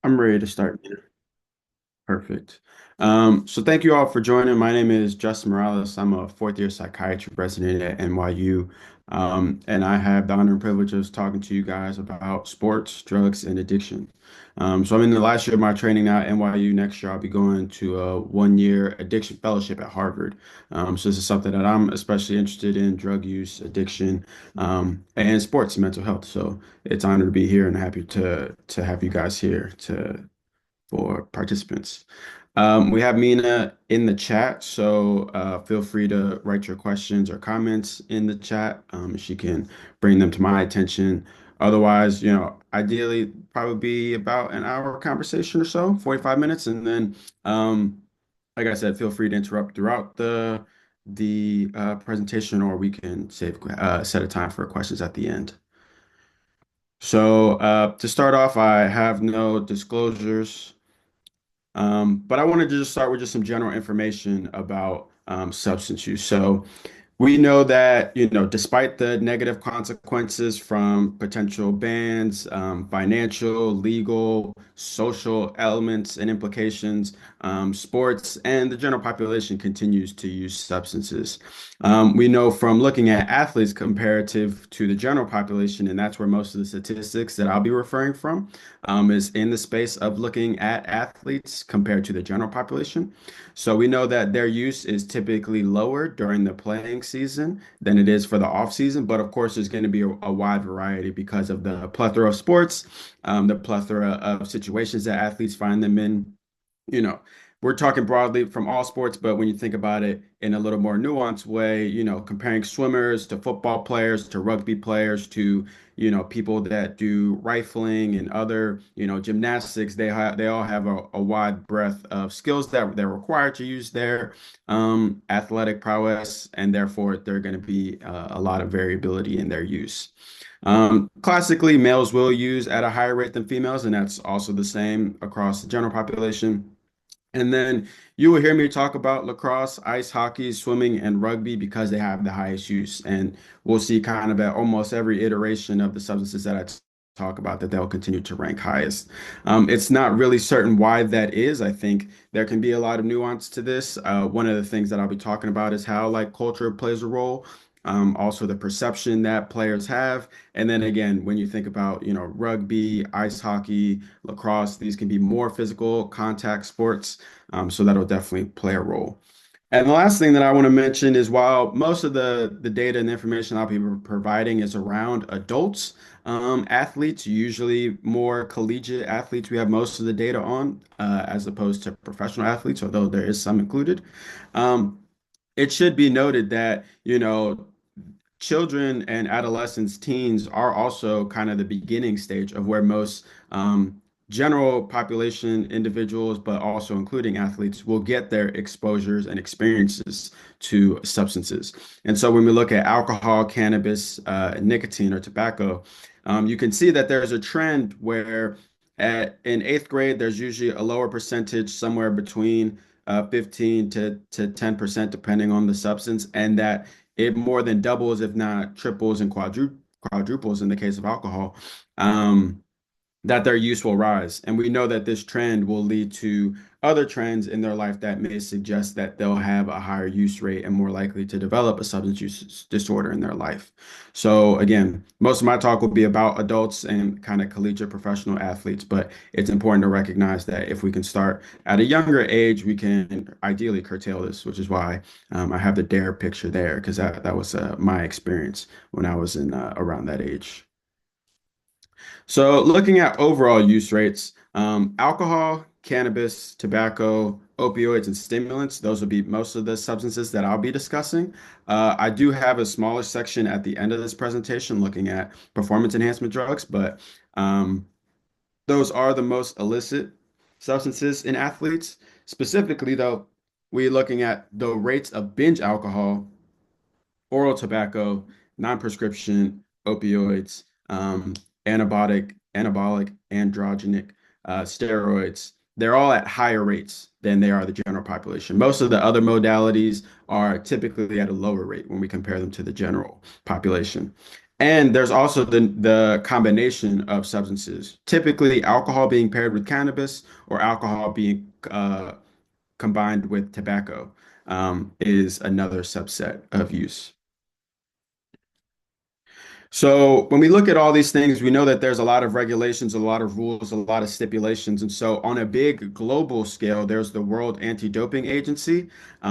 I'm ready to start. Perfect. So thank you all for joining. My name is Justin Morales. I'm a fourth year psychiatry resident at NYU. And I have the honor and privilege of talking to you guys about sports, drugs, and addiction. So I'm in the last year of my training now at NYU. Next year, I'll be going to a 1 year addiction fellowship at Harvard. So this is something that I'm especially interested in, drug use, addiction, and sports and mental health. So it's an honor to be here and happy to have you guys here to for participants. We have Mina in the chat, so feel free to write your questions or comments in the chat. She can bring them to my attention. Otherwise, ideally, probably be about an hour conversation or so, 45 minutes, and then, like I said, feel free to interrupt throughout the presentation, or we can set a time for questions at the end. So to start off, I have no disclosures. But I wanted to just start with just some general information about substance use. So we know that, despite the negative consequences from potential bans, financial, legal, social elements and implications, sports and the general population continues to use substances. We know from looking at athletes comparative to the general population, and that's where most of the statistics that I'll be referring from, is in the space of looking at athletes compared to the general population. So we know that their use is typically lower during the playing season than it is for the off season. But of course, there's going to be a wide variety because of the plethora of sports, the plethora of situations that athletes find them in. You know, we're talking broadly from all sports, but when you think about it in a little more nuanced way, comparing swimmers to football players to rugby players to, people that do rifling and other, gymnastics, they all have a wide breadth of skills that they're required to use their athletic prowess, and therefore they're going to be a lot of variability in their use. Classically, males will use at a higher rate than females, and that's also the same across the general population. And then you will hear me talk about lacrosse, ice hockey, swimming, and rugby because they have the highest use. And we'll see kind of at almost every iteration of the substances that talk about that they'll continue to rank highest. It's not really certain why that is. I think there can be a lot of nuance to this. One of the things that I'll be talking about is how like culture plays a role. Also the perception that players have. And then again, when you think about, rugby, ice hockey, lacrosse, these can be more physical contact sports. So that'll definitely play a role. And the last thing that I want to mention is while most of the data and the information I'll be providing is around adults, athletes, usually more collegiate athletes, we have most of the data on, as opposed to professional athletes, although there is some included. Um, it should be noted that, children and adolescents, teens are also kind of the beginning stage of where most general population individuals, but also including athletes, will get their exposures and experiences to substances. And so when we look at alcohol, cannabis, nicotine, or tobacco, you can see that there's a trend where in eighth grade, there's usually a lower percentage, somewhere between 15 to 10%, depending on the substance, and that it more than doubles, if not triples and quadruples in the case of alcohol, that their use will rise. And we know that this trend will lead to other trends in their life that may suggest that they'll have a higher use rate and more likely to develop a substance use disorder in their life. So again, most of my talk will be about adults and kind of collegiate professional athletes, but it's important to recognize that if we can start at a younger age, we can ideally curtail this, which is why I have the DARE picture there, because that was my experience when I was in around that age. So looking at overall use rates, alcohol, cannabis, tobacco, opioids, and stimulants, those will be most of the substances that I'll be discussing. I do have a smaller section at the end of this presentation looking at performance enhancement drugs, but those are the most illicit substances in athletes. Specifically, though, we're looking at the rates of binge alcohol, oral tobacco, non-prescription opioids, anabolic, androgenic steroids. They're all at higher rates than they are the general population. Most of the other modalities are typically at a lower rate when we compare them to the general population. And there's also the combination of substances, typically alcohol being paired with cannabis or alcohol being combined with tobacco, is another subset of use. So when we look at all these things, we know that there's a lot of regulations, a lot of rules, a lot of stipulations. And so on a big global scale, there's the World Anti-Doping Agency.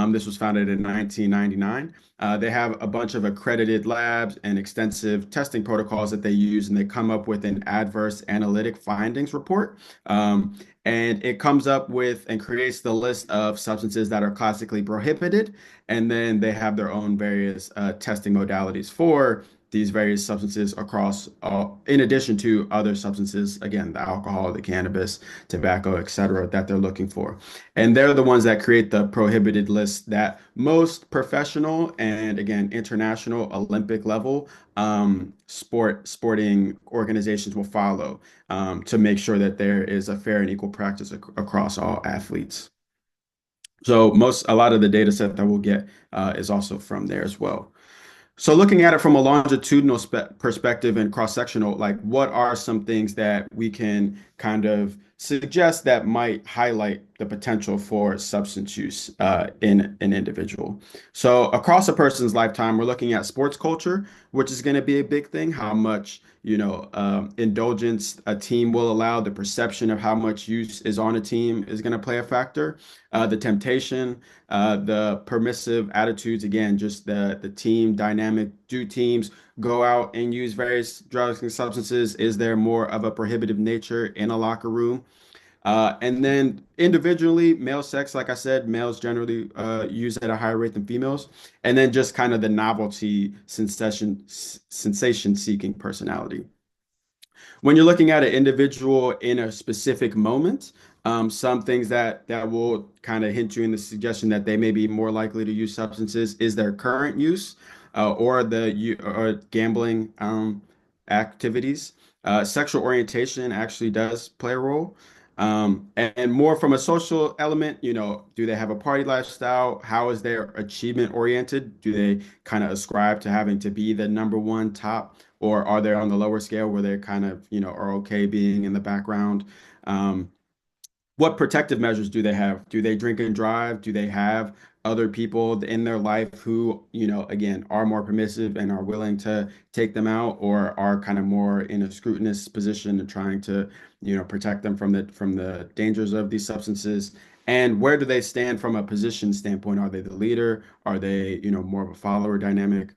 This was founded in 1999. They have a bunch of accredited labs and extensive testing protocols that they use, and they come up with an adverse analytic findings report. And it comes up with and creates the list of substances that are classically prohibited. And then they have their own various testing modalities for these various substances across, in addition to other substances, again, the alcohol, the cannabis, tobacco, et cetera, that they're looking for. And they're the ones that create the prohibited list that most professional and, again, international Olympic level sporting organizations will follow to make sure that there is a fair and equal practice across all athletes. So a lot of the data set that we'll get is also from there as well. So looking at it from a longitudinal perspective and cross-sectional, like what are some things that we can kind of suggest that might highlight the potential for substance use in an individual? So across a person's lifetime, we're looking at sports culture, which is going to be a big thing. How much, indulgence a team will allow, the perception of how much use is on a team is going to play a factor. The temptation, the permissive attitudes, again, just the team dynamic. Do teams go out and use various drugs and substances? Is there more of a prohibitive nature in a locker room? And then individually, male sex, like I said, males generally use at a higher rate than females. And then just kind of the novelty, sensation seeking personality. When you're looking at an individual in a specific moment, some things that will kind of hint you in the suggestion that they may be more likely to use substances is their current use or gambling activities. Sexual orientation actually does play a role. And more from a social element, do they have a party lifestyle? How is their achievement oriented? Do they kind of ascribe to having to be the number one top? Or are they on the lower scale where they kind of, are okay being in the background? Um, what protective measures do they have? Do they drink and drive? Do they have other people in their life who, again, are more permissive and are willing to take them out, or are kind of more in a scrutinous position and trying to, protect them from the dangers of these substances? And where do they stand from a position standpoint? Are they the leader? Are they, more of a follower dynamic?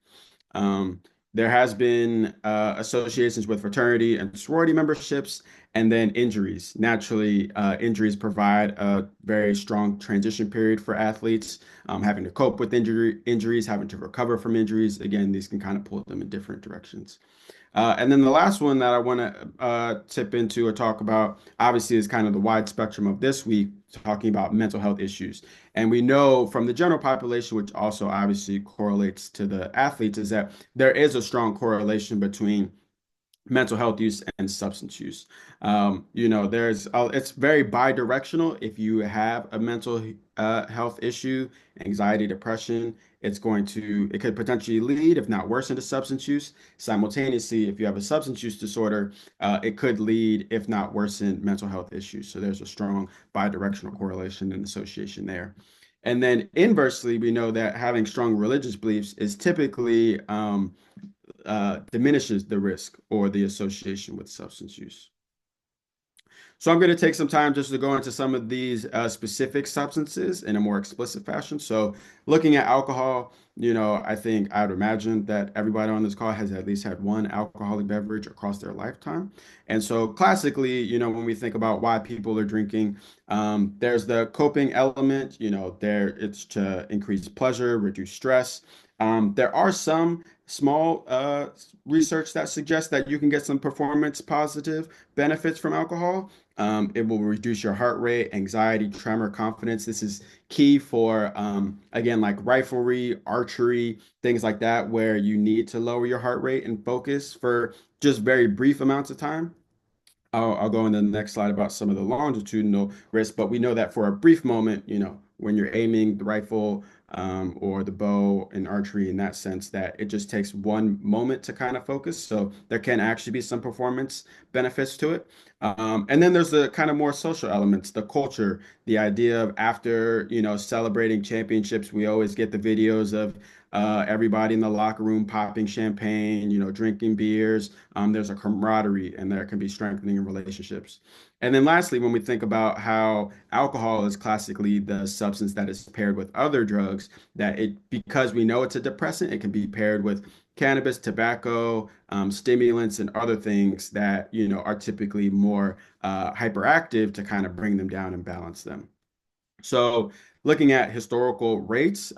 Um, there has been associations with fraternity and sorority memberships, and then injuries. Naturally, injuries provide a very strong transition period for athletes, having to cope with injuries, having to recover from injuries. Again, these can kind of pull them in different directions. And then the last one that I want to tip into or talk about, obviously, is kind of the wide spectrum of this week, talking about mental health issues. And we know from the general population, which also obviously correlates to the athletes, is that there is a strong correlation between mental health use and substance use. It's very bi-directional. If you have a mental health issue, anxiety, depression, it could potentially lead, if not worsen, to substance use. Simultaneously, if you have a substance use disorder, it could lead, if not worsen, mental health issues. So there's a strong bi-directional correlation and association there. And then inversely, we know that having strong religious beliefs is typically diminishes the risk or the association with substance use. So I'm going to take some time just to go into some of these specific substances in a more explicit fashion. So looking at alcohol, I think I would imagine that everybody on this call has at least had one alcoholic beverage across their lifetime. And so classically, when we think about why people are drinking, there's the coping element, it's to increase pleasure, reduce stress. There are some small research that suggests that you can get some performance positive benefits from alcohol. It will reduce your heart rate, anxiety, tremor, confidence. This is key for, again, like riflery, archery, things like that, where you need to lower your heart rate and focus for just very brief amounts of time. I'll go into the next slide about some of the longitudinal risks, but we know that for a brief moment, when you're aiming the rifle or the bow in archery in that sense, that it just takes one moment to kind of focus. So there can actually be some performance benefits to it. And then there's the kind of more social elements, the culture, the idea of after, celebrating championships, we always get the videos of everybody in the locker room popping champagne, drinking beers. There's a camaraderie and there can be strengthening in relationships. And then lastly, when we think about how alcohol is classically the substance that is paired with other drugs, that because we know it's a depressant, it can be paired with cannabis, tobacco, stimulants, and other things that, are typically more hyperactive to kind of bring them down and balance them. So, looking at historical rates,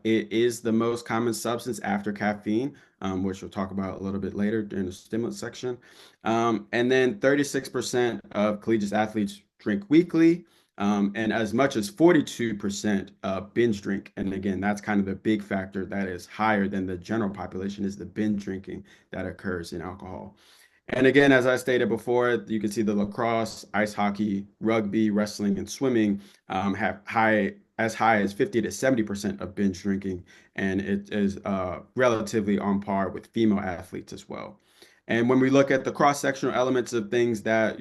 it is the most common substance after caffeine, which we'll talk about a little bit later during the stimulant section. And then 36% of collegiate athletes drink weekly, and as much as 42% binge drink. And again, that's kind of the big factor that is higher than the general population is the binge drinking that occurs in alcohol. And again, as I stated before, you can see the lacrosse, ice hockey, rugby, wrestling, and swimming have as high as 50 to 70% of binge drinking, and it is relatively on par with female athletes as well. And when we look at the cross-sectional elements of things that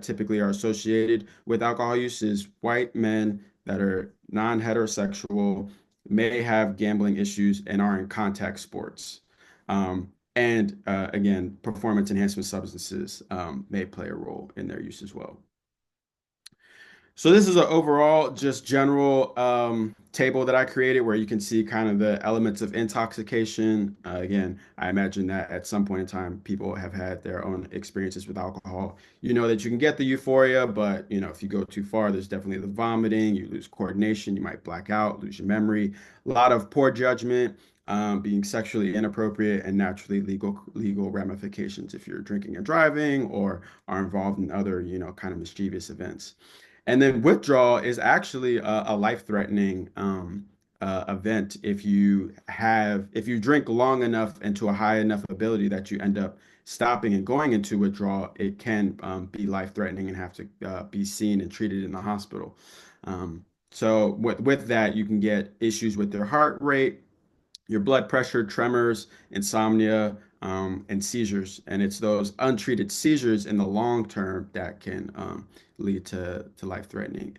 typically are associated with alcohol use, is white men that are non-heterosexual may have gambling issues and are in contact sports. And again, performance enhancement substances may play a role in their use as well. So this is an overall just general table that I created where you can see kind of the elements of intoxication. Again, I imagine that at some point in time, people have had their own experiences with alcohol. You know that you can get the euphoria, but if you go too far, there's definitely the vomiting, you lose coordination, you might black out, lose your memory, a lot of poor judgment, being sexually inappropriate, and naturally legal ramifications if you're drinking and driving or are involved in other, kind of mischievous events. And then withdrawal is actually a life-threatening event if you drink long enough and to a high enough ability that you end up stopping and going into withdrawal, it can be life-threatening and have to be seen and treated in the hospital. So with that, you can get issues with their heart rate, your blood pressure, tremors, insomnia, and seizures. And it's those untreated seizures in the long term that can lead to life-threatening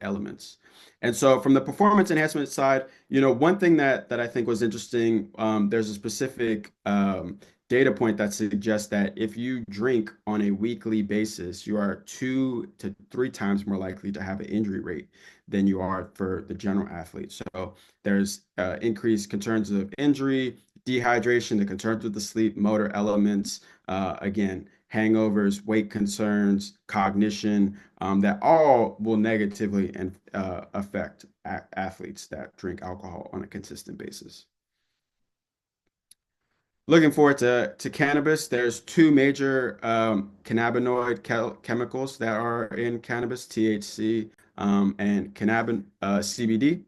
elements. And so from the performance enhancement side, one thing that I think was interesting, there's a specific data point that suggests that if you drink on a weekly basis, you are 2 to 3 times more likely to have an injury rate than you are for the general athlete. So there's increased concerns of injury, dehydration, the concerns with the sleep, motor elements, again, hangovers, weight concerns, cognition, that all will negatively affect athletes that drink alcohol on a consistent basis. Looking forward to cannabis, there's two major cannabinoid chemicals that are in cannabis, THC and CBD.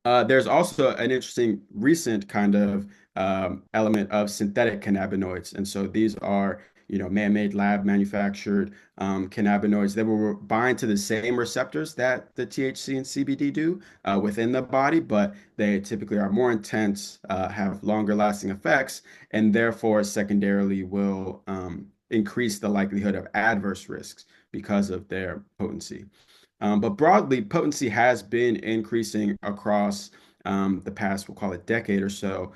There's also an interesting recent kind of element of synthetic cannabinoids. And so these are, man-made lab manufactured cannabinoids that will bind to the same receptors that the THC and CBD do within the body, but they typically are more intense, have longer lasting effects, and therefore secondarily will increase the likelihood of adverse risks because of their potency. But broadly, potency has been increasing across the past, we'll call it decade or so,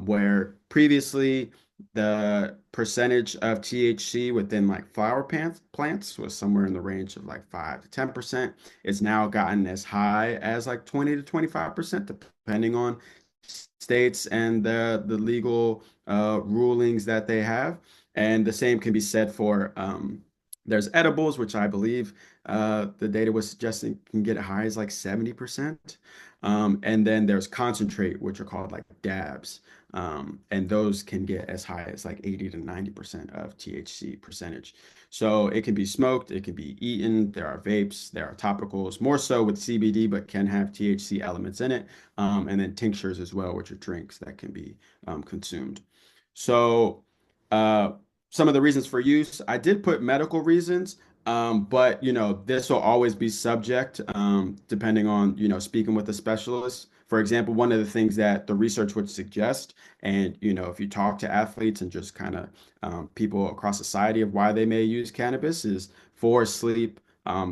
where previously the percentage of THC within like flower plants was somewhere in the range of like 5 to 10%. It's now gotten as high as like 20 to 25%, depending on states and the legal rulings that they have. And the same can be said for there's edibles, which I believe the data was suggesting can get as high as like 70%. And then there's concentrate, which are called like dabs. And those can get as high as like 80 to 90% of THC percentage. So it can be smoked, it can be eaten. There are vapes, there are topicals, more so with CBD, but can have THC elements in it. And then tinctures as well, which are drinks that can be consumed. So, some of the reasons for use. I did put medical reasons, but this will always be subject, depending on, speaking with a specialist. For example, one of the things that the research would suggest, and if you talk to athletes and just kind of people across society of why they may use cannabis is for sleep,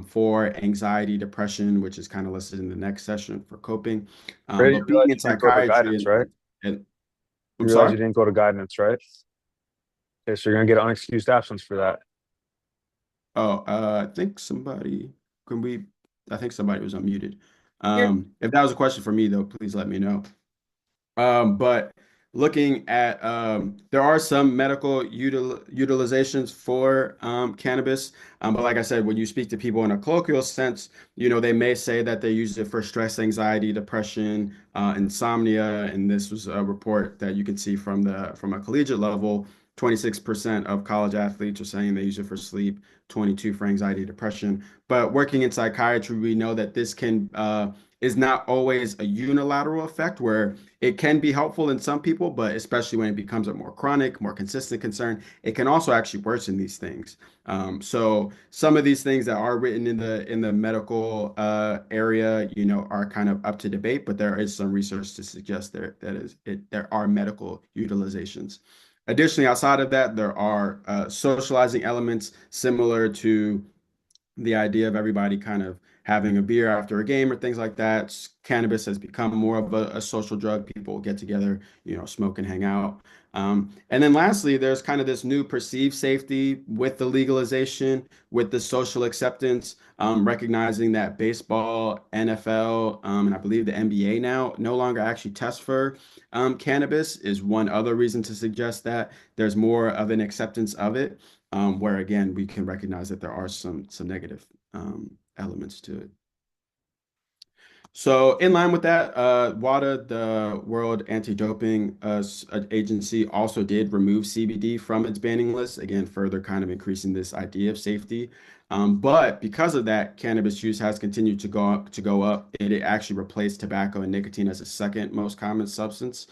for anxiety, depression, which is kind of listed in the next session for coping. Right? You But being realize in you didn't go to psychiatry guidance, right? and I'm You realize sorry. you didn't go to guidance, right? Okay, so you're gonna get unexcused absence for that. Oh, I think somebody, can we, I think somebody was unmuted. You're If that was a question for me, though, please let me know. But looking at, there are some medical utilizations for cannabis. But like I said, when you speak to people in a colloquial sense, they may say that they use it for stress, anxiety, depression, insomnia. And this was a report that you can see from a collegiate level. 26% of college athletes are saying they use it for sleep, 22 for anxiety, depression. But working in psychiatry, we know that this can is not always a unilateral effect where it can be helpful in some people, but especially when it becomes a more chronic, more consistent concern, it can also actually worsen these things. So some of these things that are written in the medical area, are kind of up to debate, but there is some research to suggest there are medical utilizations. Additionally, outside of that, there are socializing elements similar to the idea of everybody kind of having a beer after a game or things like that. Cannabis has become more of a social drug. People get together, smoke and hang out. And then lastly, there's kind of this new perceived safety with the legalization, with the social acceptance, recognizing that baseball, NFL, and I believe the NBA now no longer actually test for cannabis is one other reason to suggest that there's more of an acceptance of it, where again we can recognize that there are some negative elements to it. So, in line with that, WADA, the World Anti-Doping Agency, also did remove CBD from its banning list, again, further kind of increasing this idea of safety. But because of that, cannabis use has continued to go up. It actually replaced tobacco and nicotine as the second most common substance.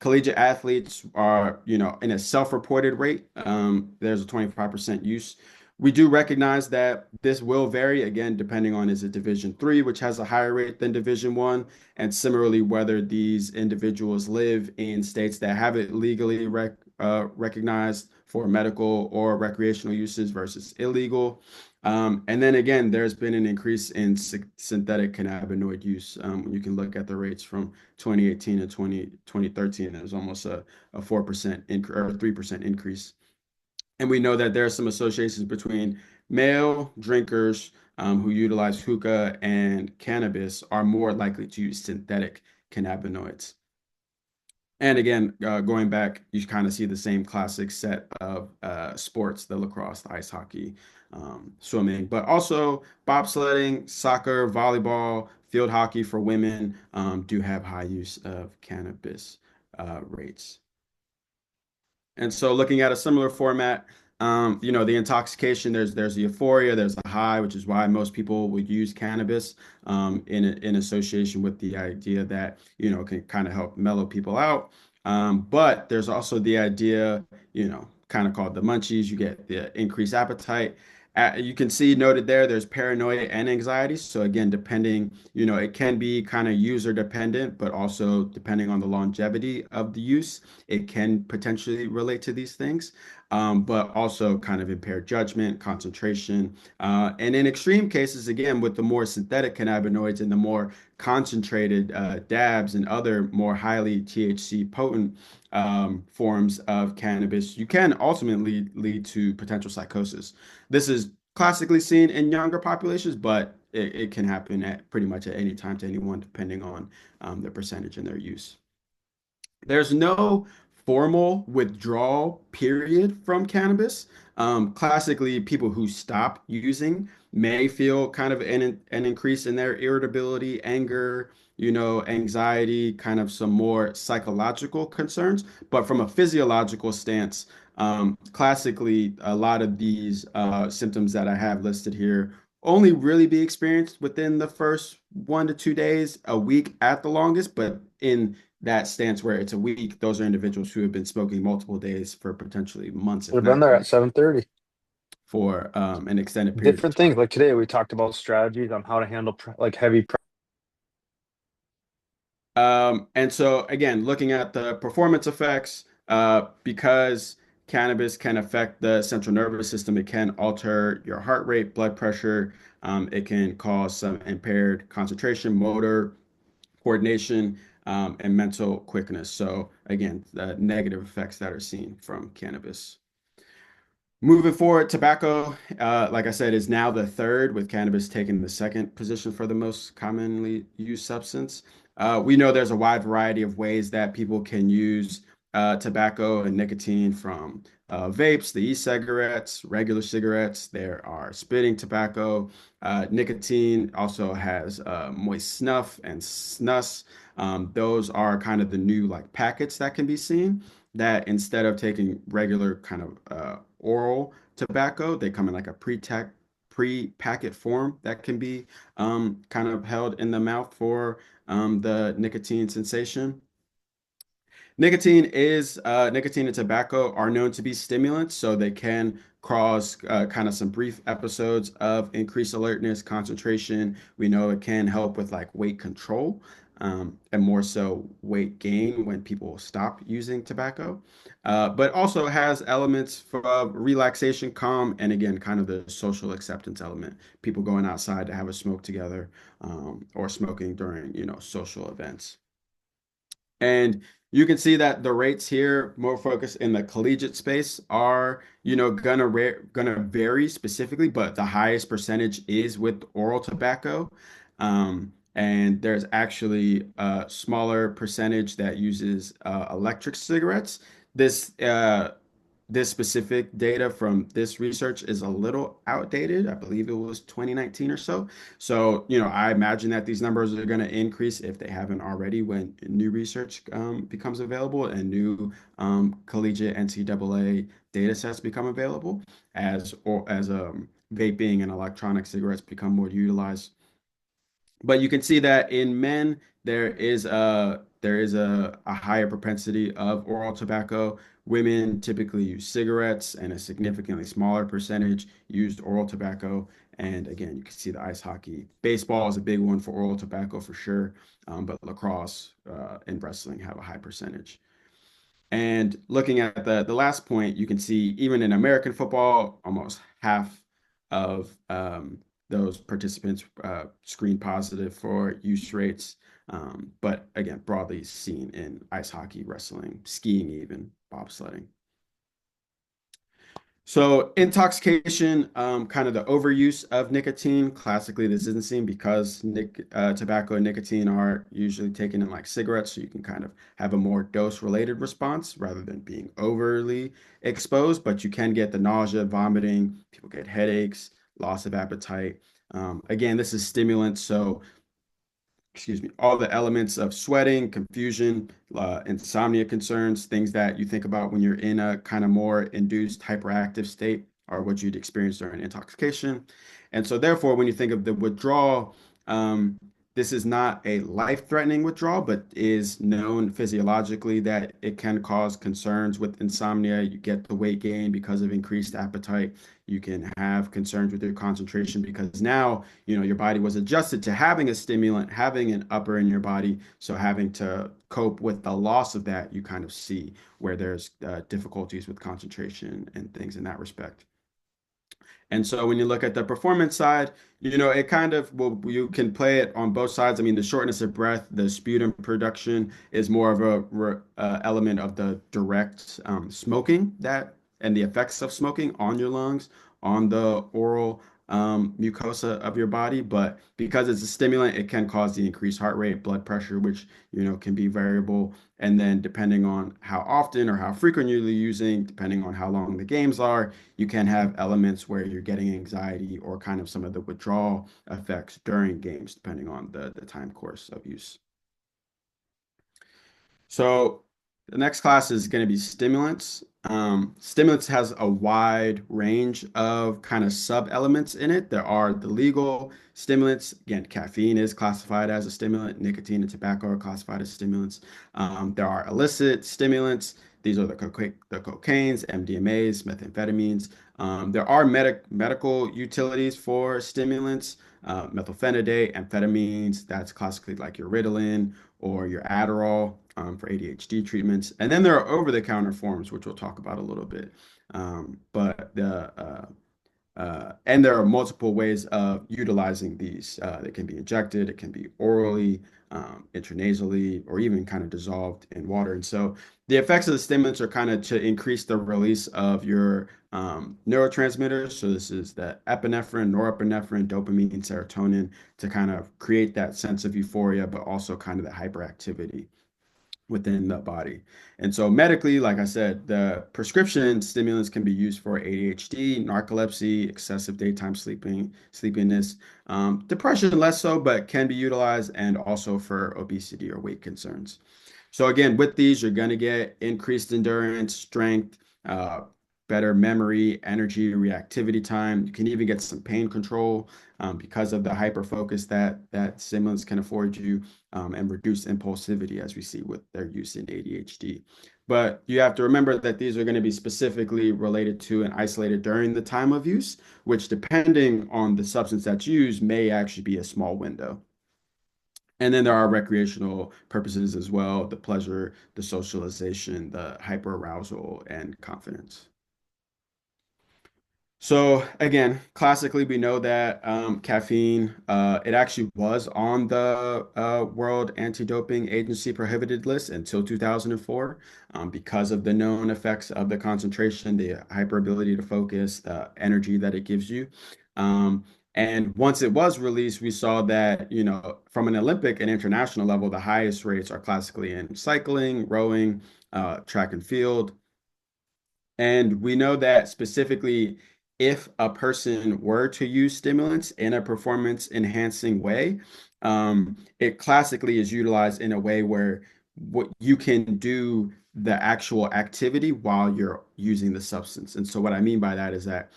Collegiate athletes are, in a self-reported rate, there's a 25% use. We do recognize that this will vary again, depending on is it Division three, which has a higher rate than Division one, and similarly whether these individuals live in states that have it legally recognized for medical or recreational uses versus illegal. And then again, there's been an increase in synthetic cannabinoid use. You can look at the rates from 2018 to 2013. There's almost a 4% or 3% increase. And we know that there are some associations between male drinkers who utilize hookah and cannabis are more likely to use synthetic cannabinoids. And again, going back, you kind of see the same classic set of sports, the lacrosse, the ice hockey, swimming, but also bobsledding, soccer, volleyball, field hockey for women do have high use of cannabis rates. And so looking at a similar format, the intoxication, there's the euphoria, there's the high, which is why most people would use cannabis in association with the idea that, can kind of help mellow people out. But there's also the idea, kind of called the munchies, you get the increased appetite. You can see noted there, there's paranoia and anxiety. So again, depending, it can be kind of user dependent, but also depending on the longevity of the use it can potentially relate to these things, but also kind of impaired judgment, concentration. And in extreme cases, again, with the more synthetic cannabinoids and the more concentrated dabs and other more highly THC potent forms of cannabis, you can ultimately lead to potential psychosis. This is classically seen in younger populations, but it can happen at pretty much at any time to anyone, depending on the percentage in their use. There's no formal withdrawal period from cannabis. Classically, people who stop using may feel kind of an increase in their irritability, anger, anxiety, kind of some more psychological concerns. But from a physiological stance, classically, a lot of these symptoms that I have listed here only really be experienced within the first 1 to 2 days, a week at the longest, but in that stance where it's a week, those are individuals who have been smoking multiple days for potentially months, Should if have been not there at years, 7:30. for an extended period of Different things. time. Like today, we talked about strategies on how to handle like heavy. And so again, looking at the performance effects, because cannabis can affect the central nervous system, it can alter your heart rate, blood pressure. It can cause some impaired concentration, motor, coordination, and mental quickness. So again, the negative effects that are seen from cannabis. Moving forward, tobacco, like I said, is now the third, with cannabis taking the second position for the most commonly used substance. We know there's a wide variety of ways that people can use tobacco and nicotine, from vapes, the e-cigarettes, regular cigarettes. There are spitting tobacco. Nicotine also has moist snuff and snus. Those are kind of the new like packets that can be seen, that instead of taking regular kind of oral tobacco, they come in like a pre-packet form that can be kind of held in the mouth for the nicotine sensation. Nicotine and tobacco are known to be stimulants, so they can cause kind of some brief episodes of increased alertness, concentration. We know it can help with like weight control, and more so weight gain when people stop using tobacco. But also has elements for relaxation, calm, and again, kind of the social acceptance element. People going outside to have a smoke together, or smoking during, social events. And you can see that the rates here, more focused in the collegiate space, are, gonna vary specifically, but the highest percentage is with oral tobacco. And there's actually a smaller percentage that uses electric cigarettes. This this specific data from this research is a little outdated. I believe it was 2019 or so. So, I imagine that these numbers are going to increase if they haven't already, when new research becomes available and new collegiate NCAA data sets become available, as vaping and electronic cigarettes become more utilized. But you can see that in men, there is a higher propensity of oral tobacco. Women typically use cigarettes, and a significantly smaller percentage used oral tobacco. And again, you can see the ice hockey. Baseball is a big one for oral tobacco for sure, but lacrosse and wrestling have a high percentage. And looking at the last point, you can see even in American football, almost half of those participants screen positive for use rates. But again, broadly seen in ice hockey, wrestling, skiing, even bobsledding. So intoxication, kind of the overuse of nicotine. Classically, this isn't seen because tobacco and nicotine are usually taken in like cigarettes, so you can kind of have a more dose-related response rather than being overly exposed. But you can get the nausea, vomiting, people get headaches, loss of appetite. Again, this is stimulant, so all the elements of sweating, confusion, insomnia concerns, things that you think about when you're in a kind of more induced hyperactive state, are what you'd experience during intoxication. And so, therefore, when you think of the withdrawal, um, this is not a life-threatening withdrawal, but is known physiologically that it can cause concerns with insomnia. You get the weight gain because of increased appetite. You can have concerns with your concentration because now, your body was adjusted to having a stimulant, having an upper in your body. So having to cope with the loss of that, you kind of see where there's difficulties with concentration and things in that respect. And so when you look at the performance side, it kind of, well, you can play it on both sides. I mean, the shortness of breath, the sputum production is more of a element of the direct smoking, that and the effects of smoking on your lungs, on the oral mucosa of your body. But because it's a stimulant, it can cause the increased heart rate, blood pressure, which, can be variable. And then depending on how often or how frequent you're using, depending on how long the games are, you can have elements where you're getting anxiety or kind of some of the withdrawal effects during games, depending on the time course of use. So the next class is going to be stimulants. Stimulants has a wide range of kind of sub-elements in it. There are the legal stimulants. Again, caffeine is classified as a stimulant. Nicotine and tobacco are classified as stimulants. There are illicit stimulants. These are the cocaines, MDMAs, methamphetamines. There are medical utilities for stimulants, methylphenidate, amphetamines. That's classically like your Ritalin or your Adderall for ADHD treatments. And then there are over-the-counter forms, which we'll talk about a little bit. And there are multiple ways of utilizing these. They can be injected, it can be orally, intranasally, or even kind of dissolved in water. And so the effects of the stimulants are kind of to increase the release of your neurotransmitters. So this is the epinephrine, norepinephrine, dopamine, serotonin to kind of create that sense of euphoria, but also kind of the hyperactivity within the body. And so medically, like I said, the prescription stimulants can be used for ADHD, narcolepsy, excessive daytime sleepiness, depression less so, but can be utilized, and also for obesity or weight concerns. So again, with these, you're going to get increased endurance, strength, uh, better memory, energy, reactivity time. You can even get some pain control because of the hyper focus that stimulants can afford you, and reduce impulsivity, as we see with their use in ADHD. But you have to remember that these are going to be specifically related to and isolated during the time of use, which, depending on the substance that's used, may actually be a small window. And then there are recreational purposes as well, the pleasure, the socialization, the hyperarousal, and confidence. So again, classically, we know that caffeine, it actually was on the World Anti-Doping Agency prohibited list until 2004 because of the known effects of the concentration, the hyperability to focus, the energy that it gives you. Um, and once it was released, we saw that, from an Olympic and international level, the highest rates are classically in cycling, rowing, track and field. And we know that specifically, if a person were to use stimulants in a performance enhancing way, it classically is utilized in a way where what you can do the actual activity while you're using the substance. And so what I mean by that is that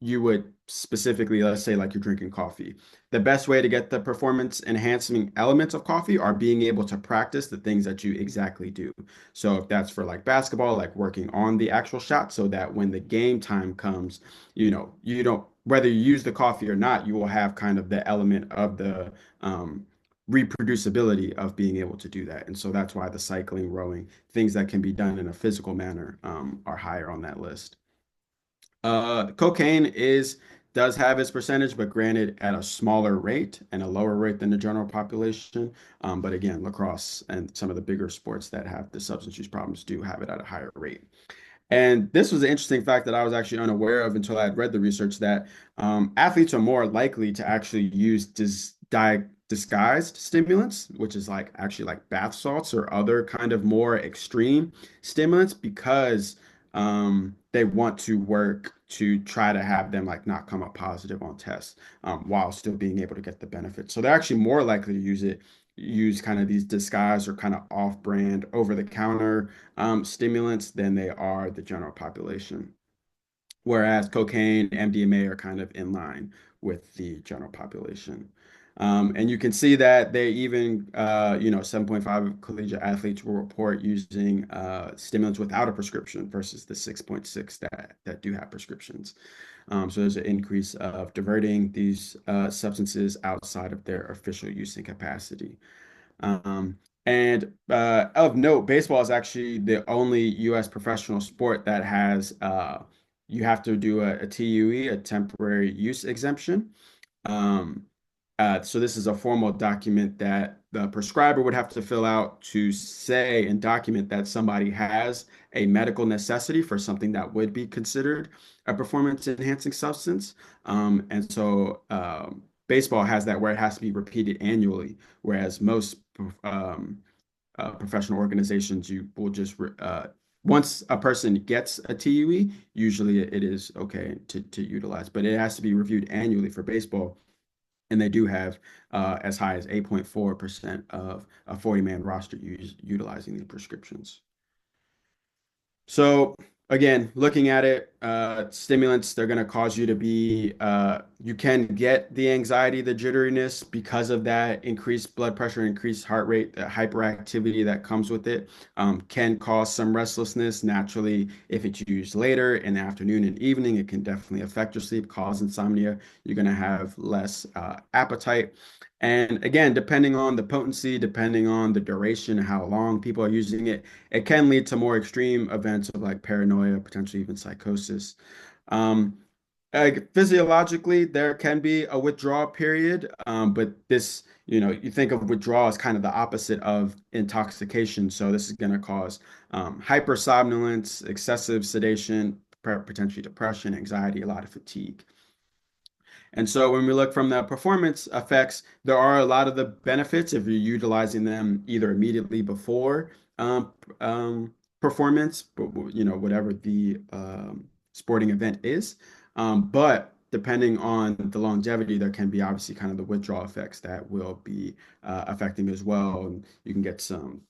you would specifically, let's say, like you're drinking coffee. The best way to get the performance enhancing elements of coffee are being able to practice the things that you exactly do. So if that's for like basketball, like working on the actual shot so that when the game time comes, you don't, whether you use the coffee or not, you will have kind of the element of the reproducibility of being able to do that. And so that's why the cycling, rowing, things that can be done in a physical manner are higher on that list. Cocaine does have its percentage, but granted at a smaller rate and a lower rate than the general population. But again, lacrosse and some of the bigger sports that have the substance use problems do have it at a higher rate. And this was an interesting fact that I was actually unaware of until I had read the research that athletes are more likely to actually use disguised stimulants, which is like actually like bath salts or other kind of more extreme stimulants, because they want to work to try to have them like not come up positive on tests while still being able to get the benefits. So they're actually more likely to use kind of these disguised or kind of off-brand, over-the-counter stimulants than they are the general population. Whereas cocaine, MDMA are kind of in line with the general population. And you can see that they even, 7.5 of collegiate athletes will report using stimulants without a prescription versus the 6.6 that do have prescriptions. So there's an increase of diverting these substances outside of their official use and capacity. And of note, baseball is actually the only U.S. professional sport that has you have to do a TUE, a temporary use exemption. Um, so this is a formal document that the prescriber would have to fill out to say and document that somebody has a medical necessity for something that would be considered a performance enhancing substance. And so baseball has that where it has to be repeated annually, whereas most professional organizations, you will just once a person gets a TUE, usually it is okay to utilize, but it has to be reviewed annually for baseball. And they do have as high as 8.4% of a 40-man roster utilizing the prescriptions. So Again, looking at it, stimulants, they're going to cause you to you can get the anxiety, the jitteriness because of that increased blood pressure, increased heart rate, the hyperactivity that comes with it, can cause some restlessness. Naturally, if it's used later in the afternoon and evening, it can definitely affect your sleep, cause insomnia. You're going to have less appetite. And again, depending on the potency, depending on the duration, how long people are using it, it can lead to more extreme events of like paranoia, potentially even psychosis. Um, Physiologically, there can be a withdrawal period, but you think of withdrawal as kind of the opposite of intoxication. So this is going to cause hypersomnolence, excessive sedation, potentially depression, anxiety, a lot of fatigue. And so when we look from the performance effects, there are a lot of the benefits if you're utilizing them either immediately before um, performance, but whatever the sporting event is. But depending on the longevity, there can be obviously kind of the withdrawal effects that will be affecting as well. And you can get some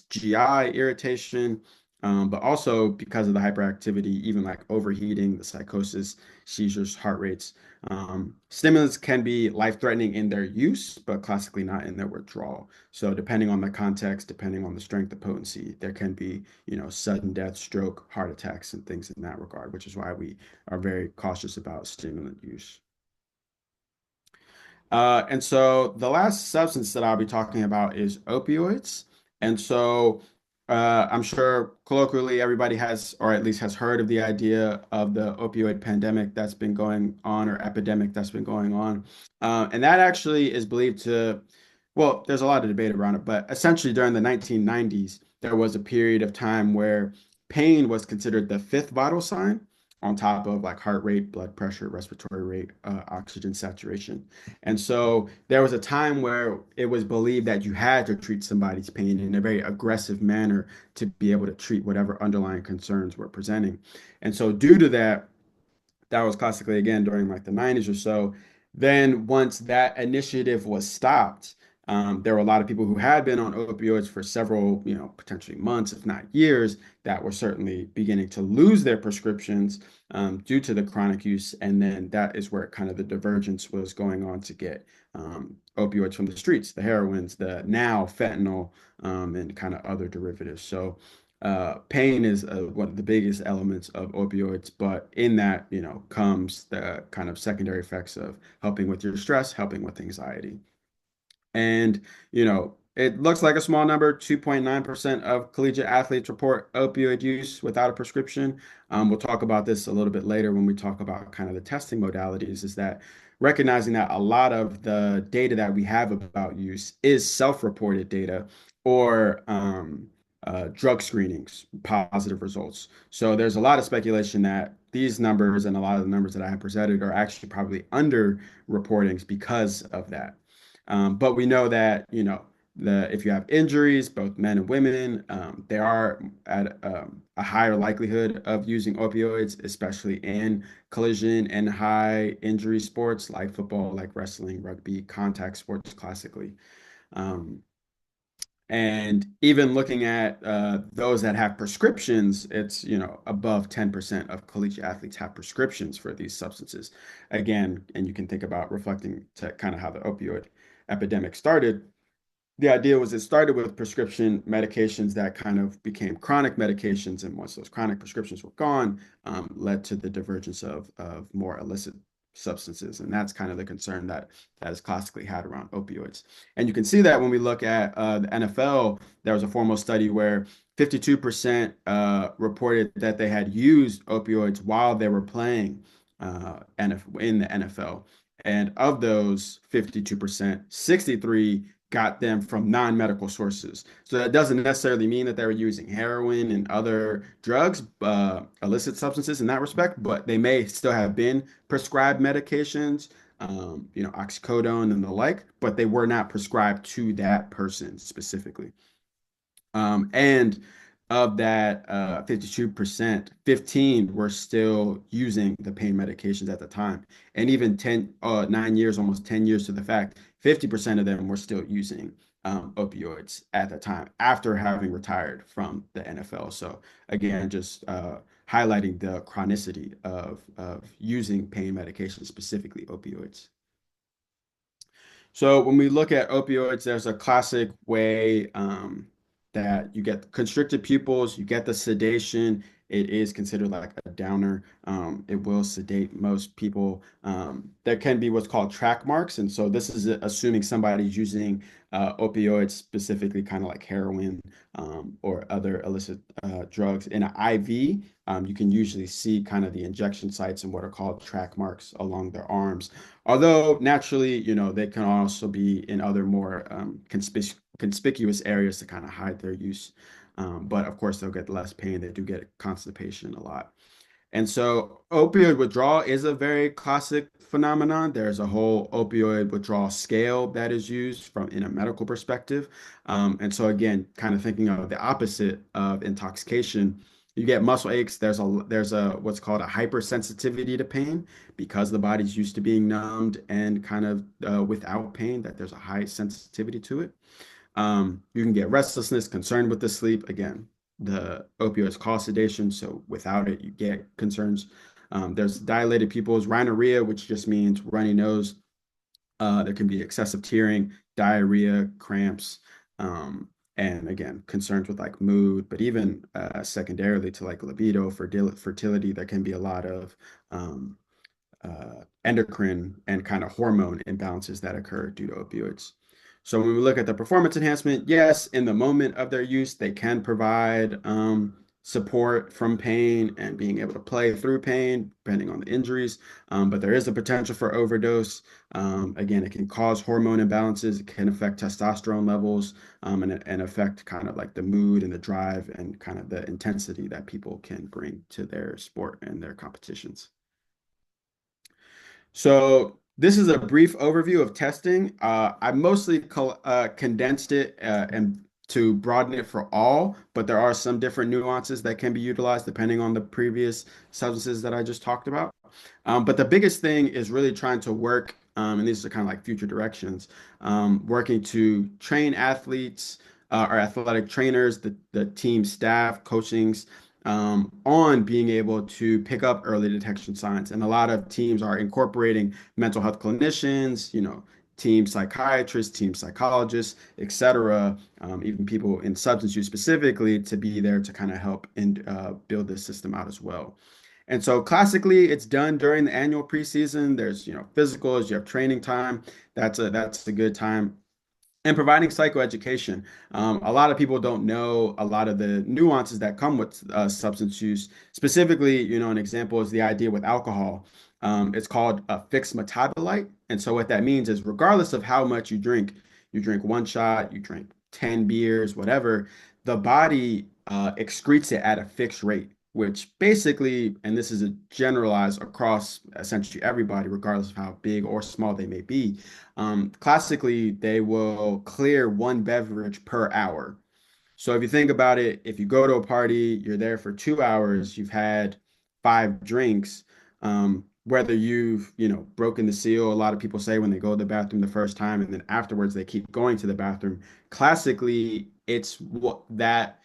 GI irritation, but also because of the hyperactivity, even like overheating, the psychosis, seizures, heart rates. Stimulants can be life-threatening in their use, but classically not in their withdrawal. So depending on the context, depending on the strength, the potency, there can be, sudden death, stroke, heart attacks, and things in that regard, which is why we are very cautious about stimulant use. And so the last substance that I'll be talking about is opioids. And so I'm sure colloquially everybody has, or at least has heard of the idea of the opioid pandemic that's been going on, or epidemic that's been going on. And that actually is believed to, well, there's a lot of debate around it, but essentially during the 1990s, there was a period of time where pain was considered the fifth vital sign on top of like heart rate, blood pressure, respiratory rate, oxygen saturation. And so there was a time where it was believed that you had to treat somebody's pain in a very aggressive manner to be able to treat whatever underlying concerns were presenting. And so due to that, that was classically again during like the 90s or so. Then once that initiative was stopped, there were a lot of people who had been on opioids for several, potentially months, if not years, that were certainly beginning to lose their prescriptions due to the chronic use. And then that is where kind of the divergence was going on to get opioids from the streets, the heroines, the now fentanyl, and kind of other derivatives. So pain is one of the biggest elements of opioids, but in that, comes the kind of secondary effects of helping with your stress, helping with anxiety. And, it looks like a small number, 2.9% of collegiate athletes report opioid use without a prescription. We'll talk about this a little bit later when we talk about kind of the testing modalities, is that recognizing that a lot of the data that we have about use is self-reported data or drug screenings, positive results. So there's a lot of speculation that these numbers and a lot of the numbers that I have presented are actually probably under reportings because of that. But we know that, if you have injuries, both men and women, they are at a higher likelihood of using opioids, especially in collision and high injury sports like football, like wrestling, rugby, contact sports classically. Um, and even looking at those that have prescriptions, it's, above 10% of collegiate athletes have prescriptions for these substances. Again, and you can think about reflecting to kind of how the opioid epidemic started. The idea was it started with prescription medications that kind of became chronic medications, and once those chronic prescriptions were gone, led to the divergence of more illicit substances, and that's kind of the concern that is classically had around opioids. And you can see that when we look at the NFL, there was a formal study where 52% reported that they had used opioids while they were playing in the NFL. And of those 52%, 63 got them from non-medical sources. So that doesn't necessarily mean that they were using heroin and other drugs, illicit substances in that respect, but they may still have been prescribed medications, oxycodone and the like, but they were not prescribed to that person specifically. And of that 52%, 15 were still using the pain medications at the time. And even 9 years, almost 10 years to the fact, 50% of them were still using opioids at the time after having retired from the NFL. So again, just highlighting the chronicity of using pain medication, specifically opioids. So when we look at opioids, there's a classic way that you get constricted pupils, you get the sedation. It is considered like a downer. It will sedate most people. There can be what's called track marks, and so this is assuming somebody's using opioids, specifically kind of like heroin or other illicit drugs in an IV. You can usually see kind of the injection sites and what are called track marks along their arms. Although naturally, they can also be in other more conspicuous areas to kind of hide their use. But of course, they'll get less pain. They do get constipation a lot. And so opioid withdrawal is a very classic phenomenon. There's a whole opioid withdrawal scale that is used from in a medical perspective. And so again, kind of thinking of the opposite of intoxication, you get muscle aches. There's a what's called a hypersensitivity to pain because the body's used to being numbed and kind of without pain, that there's a high sensitivity to it. You can get restlessness, concern with the sleep. Again, the opioids cause sedation, so without it, you get concerns. There's dilated pupils, rhinorrhea, which just means runny nose. There can be excessive tearing, diarrhea, cramps, and again, concerns with like mood, but even secondarily to like libido, fertility, there can be a lot of endocrine and kind of hormone imbalances that occur due to opioids. So when we look at the performance enhancement, yes, in the moment of their use, they can provide support from pain and being able to play through pain, depending on the injuries. But there is a potential for overdose. Again, it can cause hormone imbalances. It can affect testosterone levels and affect kind of like the mood and the drive and kind of the intensity that people can bring to their sport and their competitions. So this is a brief overview of testing. I mostly condensed it and to broaden it for all, but there are some different nuances that can be utilized depending on the previous substances that I just talked about. But the biggest thing is really trying to work, and these are kind of like future directions, working to train athletes or athletic trainers, the team staff, coachings, on being able to pick up early detection signs. And a lot of teams are incorporating mental health clinicians, team psychiatrists, team psychologists, et cetera, even people in substance use specifically to be there to kind of help and build this system out as well. And so classically, it's done during the annual preseason. There's, physicals, you have training time. That's a good time and providing psychoeducation. A lot of people don't know a lot of the nuances that come with substance use. Specifically, an example is the idea with alcohol. It's called a fixed metabolite. And so what that means is regardless of how much you drink one shot, you drink 10 beers, whatever, the body excretes it at a fixed rate, which basically, and this is a generalized across essentially everybody, regardless of how big or small they may be, classically, they will clear one beverage per hour. So if you think about it, if you go to a party, you're there for 2 hours, you've had 5 drinks, whether you've, broken the seal, a lot of people say when they go to the bathroom the first time and then afterwards they keep going to the bathroom. Classically, it's what that,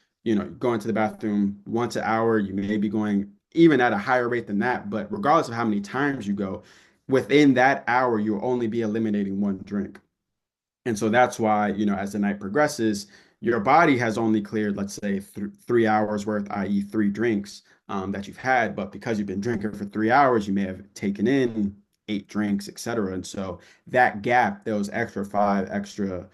going to the bathroom once an hour, you may be going even at a higher rate than that, but regardless of how many times you go, within that hour, you'll only be eliminating one drink. And so that's why, as the night progresses, your body has only cleared, let's say, 3 hours worth, i.e., 3 drinks that you've had. But because you've been drinking for 3 hours, you may have taken in 8 drinks, et cetera. And so that gap, those extra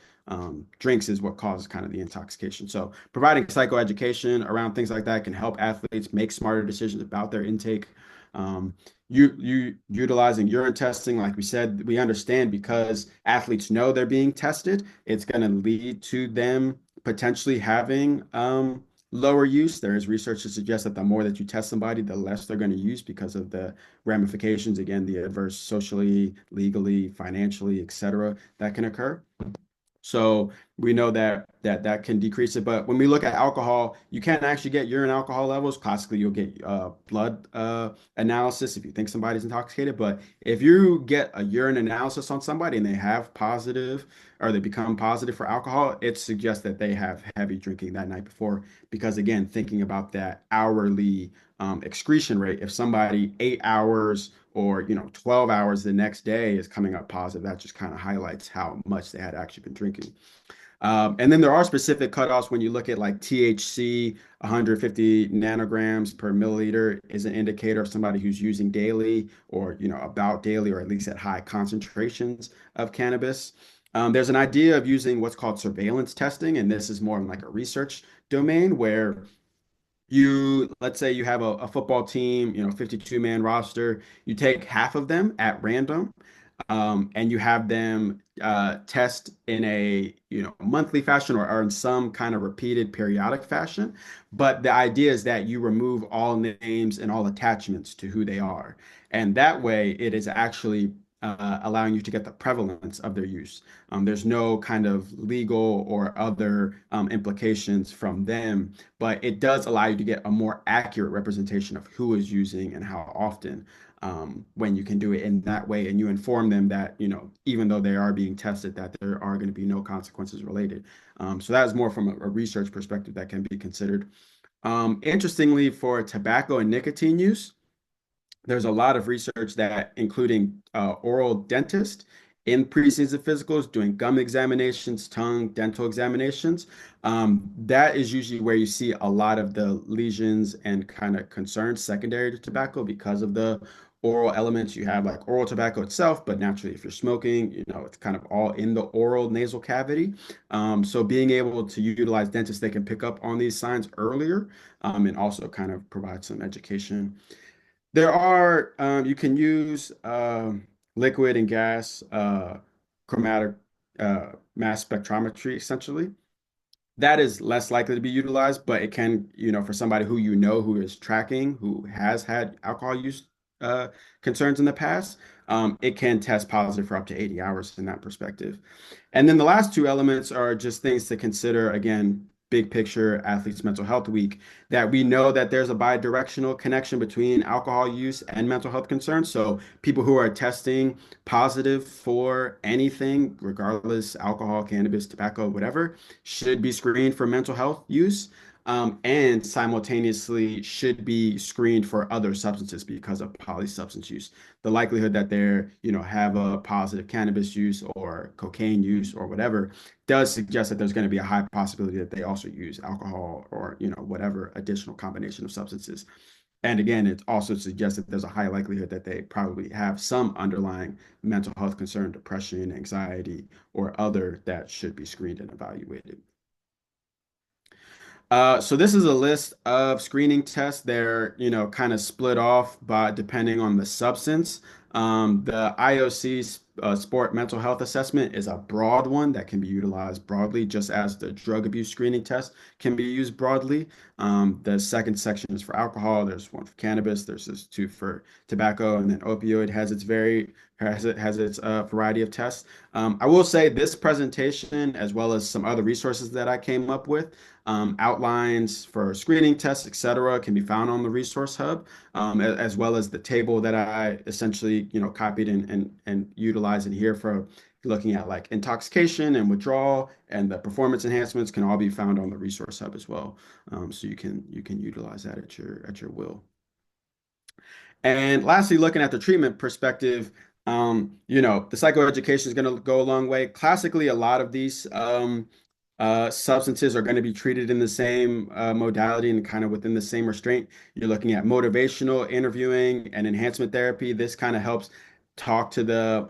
drinks is what causes kind of the intoxication. So providing psychoeducation around things like that can help athletes make smarter decisions about their intake. Um, you utilizing urine testing, like we said, we understand because athletes know they're being tested, it's going to lead to them potentially having lower use. There is research to suggest that the more that you test somebody, the less they're going to use because of the ramifications, again, the adverse socially, legally, financially, et cetera, that can occur. So we know that can decrease it. But when we look at alcohol, you can actually get urine alcohol levels. Classically, you'll get blood analysis if you think somebody's intoxicated. But if you get a urine analysis on somebody and they have positive or they become positive for alcohol, it suggests that they have heavy drinking that night before. Because again, thinking about that hourly excretion rate. If somebody 8 hours or 12 hours the next day is coming up positive, that just kind of highlights how much they had actually been drinking. And then there are specific cutoffs when you look at like THC, 150 nanograms per milliliter is an indicator of somebody who's using daily or, about daily or at least at high concentrations of cannabis. There's an idea of using what's called surveillance testing, and this is more in like a research domain where let's say you have a football team, 52-man roster, you take half of them at random, and you have them test in a monthly fashion or in some kind of repeated periodic fashion. But the idea is that you remove all names and all attachments to who they are, and that way it is actually allowing you to get the prevalence of their use. There's no kind of legal or other implications from them, but it does allow you to get a more accurate representation of who is using and how often, when you can do it in that way and you inform them that, even though they are being tested, that there are going to be no consequences related. So that is more from a research perspective that can be considered. Interestingly, for tobacco and nicotine use, there's a lot of research that, including oral dentists in pre-season physicals, doing gum examinations, tongue, dental examinations. That is usually where you see a lot of the lesions and kind of concerns secondary to tobacco because of the oral elements. You have like oral tobacco itself, but naturally, if you're smoking, it's kind of all in the oral nasal cavity. So being able to utilize dentists, they can pick up on these signs earlier, and also kind of provide some education. You can use liquid and gas chromatic mass spectrometry essentially. That is less likely to be utilized, but it can, for somebody who who is tracking, who has had alcohol use uh, concerns in the past, it can test positive for up to 80 hours in that perspective. And then the last two elements are just things to consider, again, big picture athletes mental health week, that we know that there's a bidirectional connection between alcohol use and mental health concerns. So people who are testing positive for anything, regardless, alcohol, cannabis, tobacco, whatever, should be screened for mental health use. And simultaneously should be screened for other substances because of polysubstance use. The likelihood that they're, have a positive cannabis use or cocaine use or whatever does suggest that there's going to be a high possibility that they also use alcohol or, whatever additional combination of substances. And again, it also suggests that there's a high likelihood that they probably have some underlying mental health concern, depression, anxiety, or other that should be screened and evaluated. So this is a list of screening tests. They're, kind of split off by depending on the substance. The IOC Sport Mental Health Assessment is a broad one that can be utilized broadly, just as the drug abuse screening test can be used broadly. The second section is for alcohol. There's one for cannabis. There's this two for tobacco, and then opioid has its variety of tests. I will say this presentation, as well as some other resources that I came up with, outlines for screening tests, etc., can be found on the resource hub, as well as the table that I essentially, copied and utilized in here for looking at like intoxication and withdrawal, and the performance enhancements can all be found on the resource hub as well. So you can utilize that at your will. And lastly, looking at the treatment perspective, the psychoeducation is going to go a long way. Classically, a lot of these substances are going to be treated in the same modality and kind of within the same restraint. You're looking at motivational interviewing and enhancement therapy. This kind of helps talk to the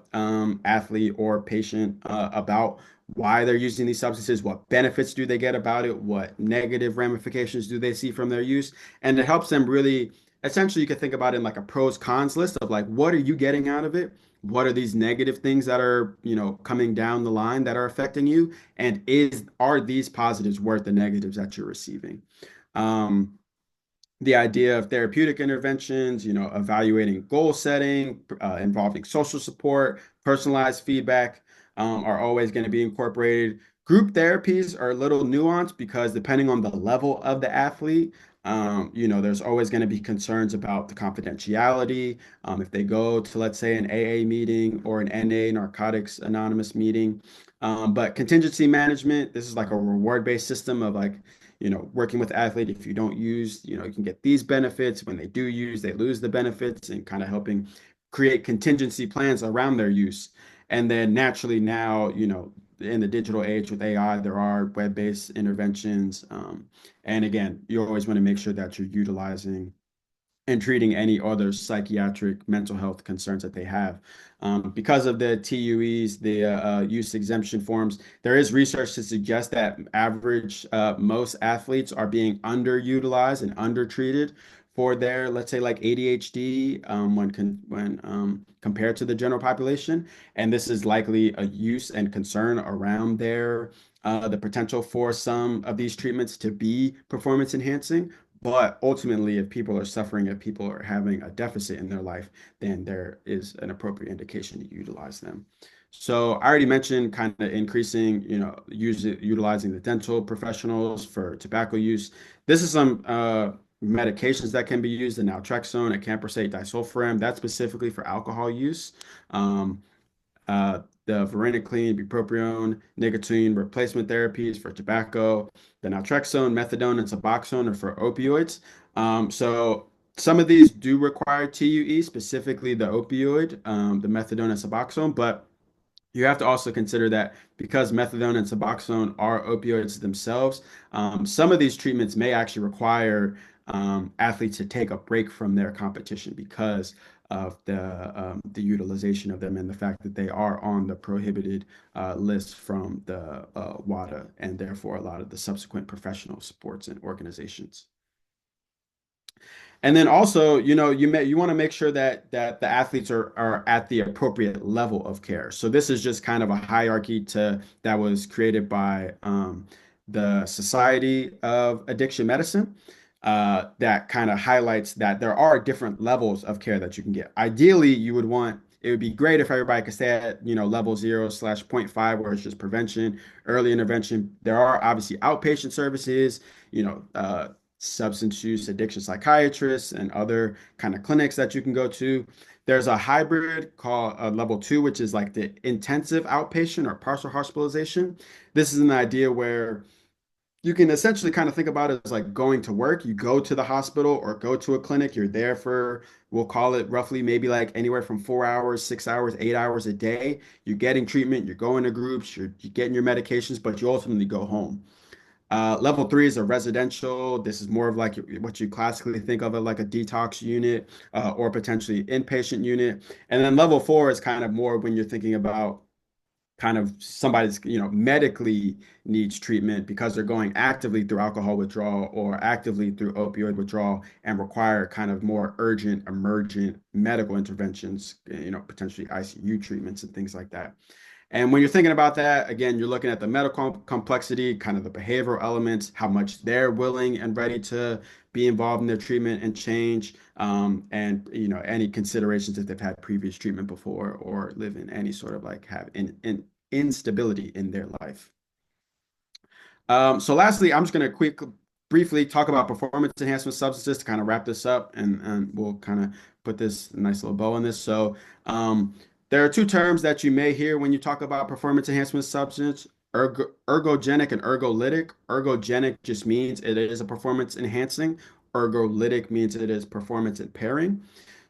athlete or patient about why they're using these substances, what benefits do they get about it, what negative ramifications do they see from their use, and it helps them really. Essentially, you could think about it in like a pros cons list of like, what are you getting out of it? What are these negative things that are, coming down the line that are affecting you? And are these positives worth the negatives that you're receiving? Um, the idea of therapeutic interventions, evaluating goal setting, involving social support, personalized feedback, are always going to be incorporated. Group therapies are a little nuanced because depending on the level of the athlete, there's always going to be concerns about the confidentiality. If they go to, let's say, an AA meeting or an NA, Narcotics Anonymous meeting. But contingency management, this is like a reward-based system of like, working with athlete, if you don't use, you can get these benefits. When they do use, they lose the benefits, and kind of helping create contingency plans around their use. And then naturally now, in the digital age with AI, there are web-based interventions. And again, you always want to make sure that you're utilizing and treating any other psychiatric mental health concerns that they have. Because of the TUEs, the use exemption forms, there is research to suggest that average most athletes are being underutilized and undertreated for their, let's say, like ADHD when compared to the general population. And this is likely a use and concern around the potential for some of these treatments to be performance enhancing. But ultimately, if people are suffering, if people are having a deficit in their life, then there is an appropriate indication to utilize them. So I already mentioned kind of increasing, utilizing the dental professionals for tobacco use. This is some medications that can be used: the naltrexone, acamprosate, disulfiram. That's specifically for alcohol use. Um, the varenicline, bupropion, nicotine replacement therapies for tobacco, the naltrexone, methadone, and Suboxone are for opioids. So some of these do require TUE, specifically the opioid, the methadone and Suboxone, but you have to also consider that because methadone and Suboxone are opioids themselves, some of these treatments may actually require athletes to take a break from their competition because of the utilization of them and the fact that they are on the prohibited list from the WADA and therefore a lot of the subsequent professional sports and organizations. And then also, you want to make sure that the athletes are at the appropriate level of care. So this is just kind of a hierarchy that was created by the Society of Addiction Medicine that kind of highlights that there are different levels of care that you can get. Ideally, it would be great if everybody could stay at, level 0/0.5, where it's just prevention, early intervention. There are obviously outpatient services, you know, uh, substance use addiction psychiatrists and other kind of clinics that you can go to. There's a hybrid called level 2, which is like the intensive outpatient or partial hospitalization. This is an idea where you can essentially kind of think about it as like going to work. You go to the hospital or go to a clinic. You're there for, we'll call it roughly maybe like anywhere from 4 hours, 6 hours, 8 hours a day. You're getting treatment, you're going to groups, you're getting your medications, but you ultimately go home. Level 3 is a residential. This is more of like what you classically think of it like a detox unit or potentially inpatient unit. And then level 4 is kind of more when you're thinking about kind of somebody's, medically needs treatment because they're going actively through alcohol withdrawal or actively through opioid withdrawal and require kind of more urgent, emergent medical interventions, potentially ICU treatments and things like that. And when you're thinking about that, again, you're looking at the medical complexity, kind of the behavioral elements, how much they're willing and ready to be involved in their treatment and change, and any considerations if they've had previous treatment before or live in any sort of like have in instability in their life. So lastly, I'm just going to briefly talk about performance enhancement substances to kind of wrap this up, and we'll kind of put this nice little bow on this. So there are two terms that you may hear when you talk about performance enhancement substance: ergogenic and ergolytic. Ergogenic just means it is a performance enhancing. Ergolytic means it is performance impairing.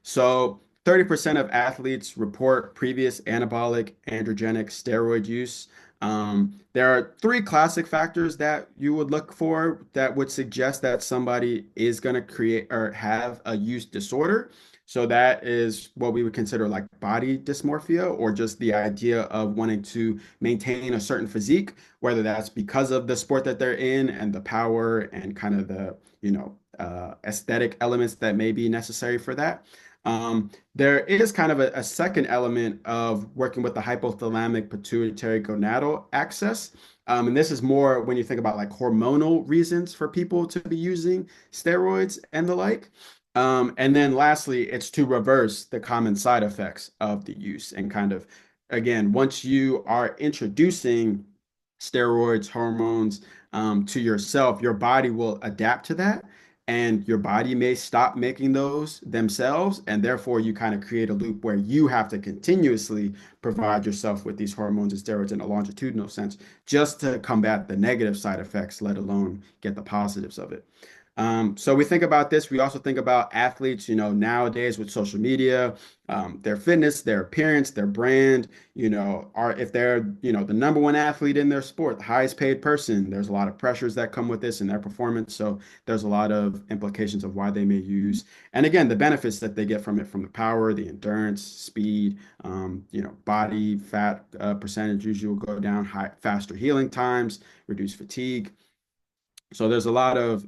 So 30% of athletes report previous anabolic androgenic steroid use. There are three classic factors that you would look for that would suggest that somebody is going to create or have a use disorder. So that is what we would consider like body dysmorphia, or just the idea of wanting to maintain a certain physique, whether that's because of the sport that they're in and the power and kind of the, aesthetic elements that may be necessary for that. There is kind of a second element of working with the hypothalamic pituitary gonadal axis. And this is more when you think about like hormonal reasons for people to be using steroids and the like. And then lastly, it's to reverse the common side effects of the use and kind of, again, once you are introducing steroids, hormones, to yourself, your body will adapt to that. and your body may stop making those themselves, and therefore you kind of create a loop where you have to continuously provide yourself with these hormones and steroids in a longitudinal sense just to combat the negative side effects, let alone get the positives of it. So we think about this. We also think about athletes, nowadays with social media, their fitness, their appearance, their brand, are if they're, the number one athlete in their sport, the highest paid person, there's a lot of pressures that come with this in their performance. So there's a lot of implications of why they may use, and again, the benefits that they get from it, from the power, the endurance, speed, body fat percentage usually will go down, faster healing times, reduce fatigue. So there's a lot of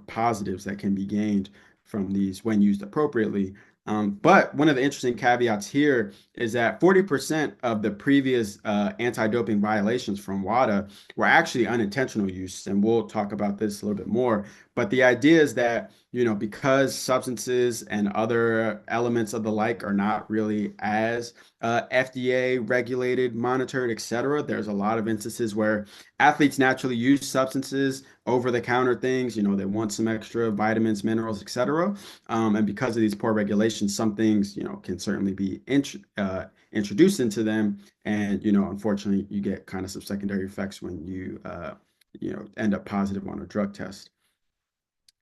positives that can be gained from these when used appropriately. But one of the interesting caveats here is that 40% of the previous anti-doping violations from WADA were actually unintentional use, and we'll talk about this a little bit more. But the idea is that because substances and other elements of the like are not really as FDA regulated, monitored, etc., there's a lot of instances where athletes naturally use substances, over-the-counter things. They want some extra vitamins, minerals, etc. And because of these poor regulations, some things, can certainly be introduced into them. And, unfortunately, you get kind of some secondary effects when end up positive on a drug test.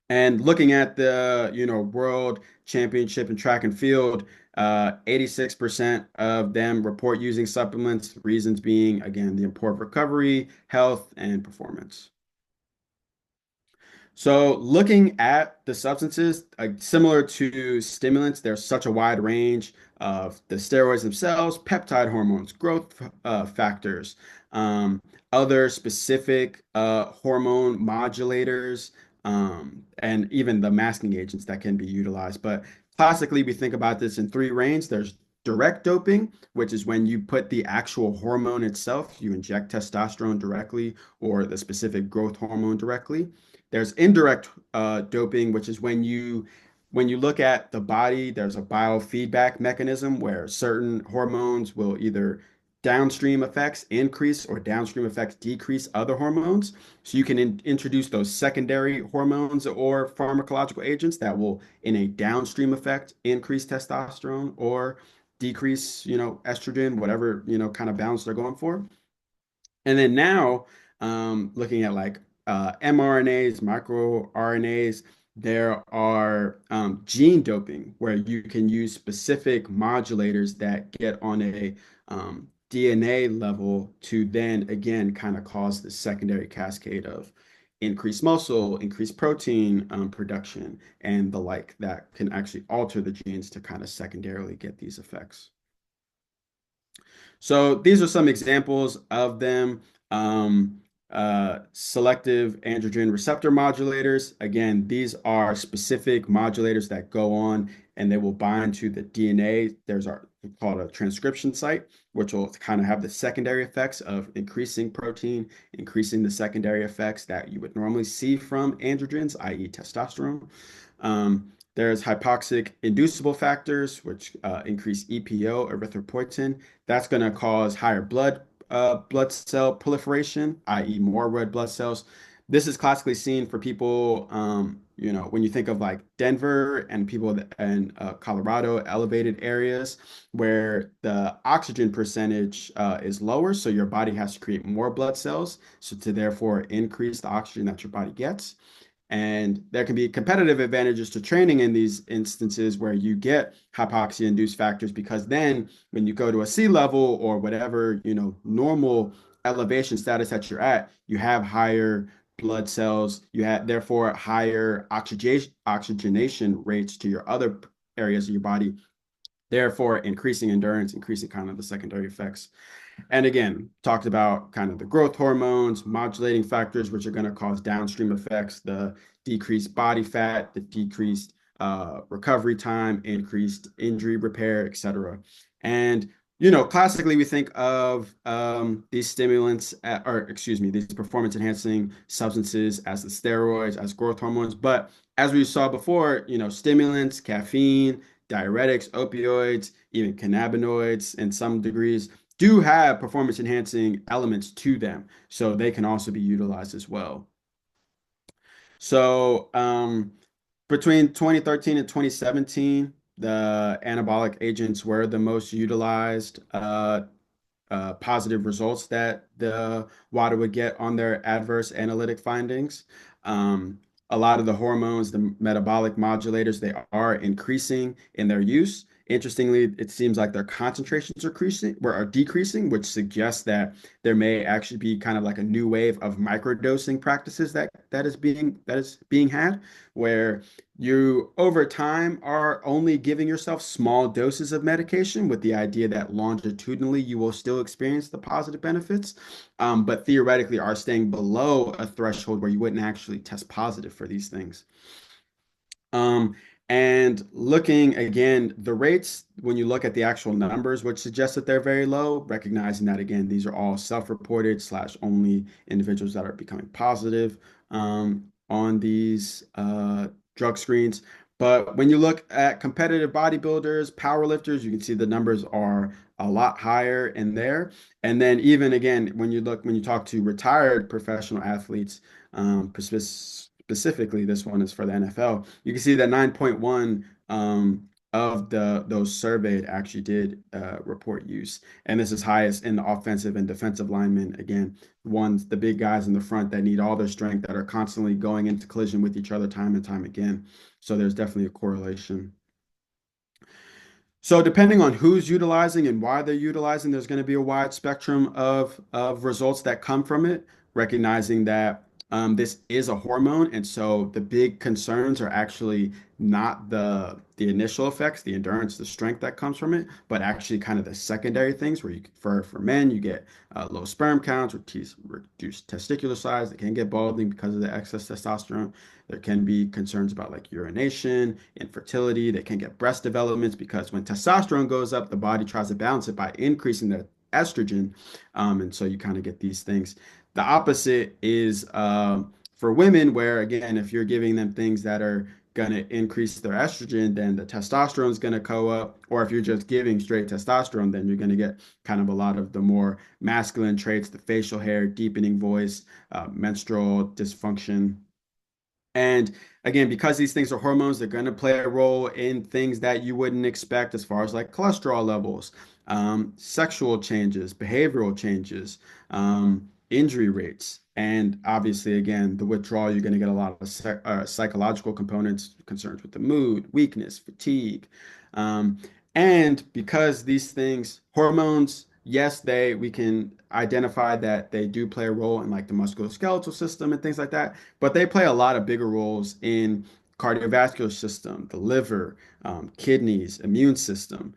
And looking at the, world championship in track and field, 86% of them report using supplements, reasons being, again, the improved recovery, health, and performance. So looking at the substances, similar to stimulants, there's such a wide range of the steroids themselves, peptide hormones, growth factors, other specific hormone modulators, and even the masking agents that can be utilized. But classically, we think about this in three ranges. There's direct doping, which is when you put the actual hormone itself, you inject testosterone directly or the specific growth hormone directly. There's indirect doping, which is when you look at the body, there's a biofeedback mechanism where certain hormones will either downstream effects increase or downstream effects decrease other hormones. So you can introduce those secondary hormones or pharmacological agents that will, in a downstream effect, increase testosterone or decrease, estrogen, whatever, kind of balance they're going for. And then now, looking at like mRNAs, microRNAs, there are gene doping where you can use specific modulators that get on a DNA level to then again kind of cause the secondary cascade of increased muscle, increased protein production, and the like that can actually alter the genes to kind of secondarily get these effects. So these are some examples of them. Selective androgen receptor modulators. Again, these are specific modulators that go on and they will bind to the DNA. There's our called a transcription site, which will kind of have the secondary effects of increasing protein, increasing the secondary effects that you would normally see from androgens, i.e. testosterone. There's hypoxic inducible factors, which increase EPO, erythropoietin. That's going to cause higher blood cell proliferation, i.e., more red blood cells. This is classically seen for people, when you think of like Denver and people in Colorado, elevated areas where the oxygen percentage is lower, so your body has to create more blood cells, so to therefore increase the oxygen that your body gets. And there can be competitive advantages to training in these instances where you get hypoxia-induced factors because then when you go to a sea level or whatever, normal elevation status that you're at, you have higher blood cells, you have therefore higher oxygenation rates to your other areas of your body, therefore increasing endurance, increasing kind of the secondary effects. And again, talked about kind of the growth hormones, modulating factors, which are going to cause downstream effects, the decreased body fat, the decreased recovery time, increased injury repair, etc. And, classically, we think of these stimulants, or excuse me, these performance enhancing substances as the steroids, as growth hormones. But as we saw before, stimulants, caffeine, diuretics, opioids, even cannabinoids in some degrees do have performance enhancing elements to them. So they can also be utilized as well. So, between 2013 and 2017, the anabolic agents were the most utilized positive results that the WADA would get on their adverse analytic findings. Um, a lot of the hormones, the metabolic modulators, they are increasing in their use. Interestingly, it seems like their concentrations are decreasing, which suggests that there may actually be kind of like a new wave of microdosing practices that is being had, where you over time are only giving yourself small doses of medication with the idea that longitudinally you will still experience the positive benefits, but theoretically are staying below a threshold where you wouldn't actually test positive for these things. Um, and looking again, the rates, when you look at the actual numbers, which suggest that they're very low, recognizing that again, these are all self-reported slash only individuals that are becoming positive on these drug screens. But when you look at competitive bodybuilders, powerlifters, you can see the numbers are a lot higher in there. And then even again, when you talk to retired professional athletes, specifically, this one is for the NFL. You can see that 9.1 of those surveyed actually did report use, and this is highest in the offensive and defensive linemen. Again, the big guys in the front that need all their strength, that are constantly going into collision with each other time and time again. So there's definitely a correlation. So depending on who's utilizing and why they're utilizing, there's going to be a wide spectrum of results that come from it, recognizing that this is a hormone, and so the big concerns are actually not the initial effects, the endurance, the strength that comes from it, but actually kind of the secondary things where for men you get low sperm counts, reduced testicular size, they can get balding because of the excess testosterone. There can be concerns about like urination, infertility. They can get breast developments because when testosterone goes up, the body tries to balance it by increasing the estrogen. And so you kind of get these things. The opposite is for women, where again, if you're giving them things that are going to increase their estrogen, then the testosterone is going to go up. Or if you're just giving straight testosterone, then you're going to get kind of a lot of the more masculine traits, the facial hair, deepening voice, menstrual dysfunction. And again, because these things are hormones, they're going to play a role in things that you wouldn't expect as far as like cholesterol levels, sexual changes, behavioral changes, injury rates. And obviously, again, the withdrawal, you're going to get a lot of psychological components, concerns with the mood, weakness, fatigue. Um, and because these things, hormones, yes, we can identify that they do play a role in like the musculoskeletal system and things like that, but they play a lot of bigger roles in cardiovascular system, the liver, kidneys, immune system,